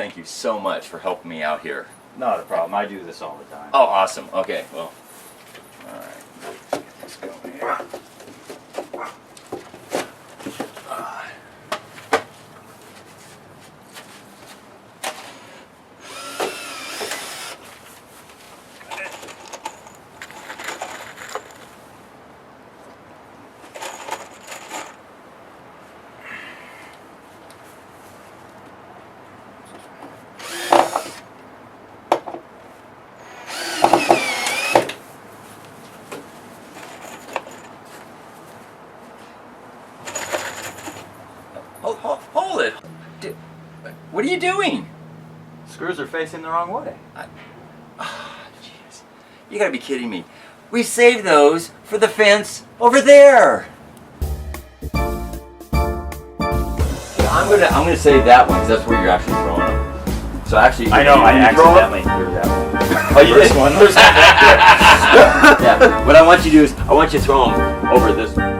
thank you so much for helping me out here. Not a problem. I do this all the time. Oh, awesome. Okay, well, all right. Let's go here. Hold it. What are you doing? Screws are facing the wrong way. Jeez. You gotta be kidding me. We saved those for the fence over there. I'm gonna say that one because that's where you're actually throwing them. So actually, I know. I when you throw 'em- accidentally threw that one. Oh, you did? First one. Yeah. What I want you to do is I want you to throw them over this.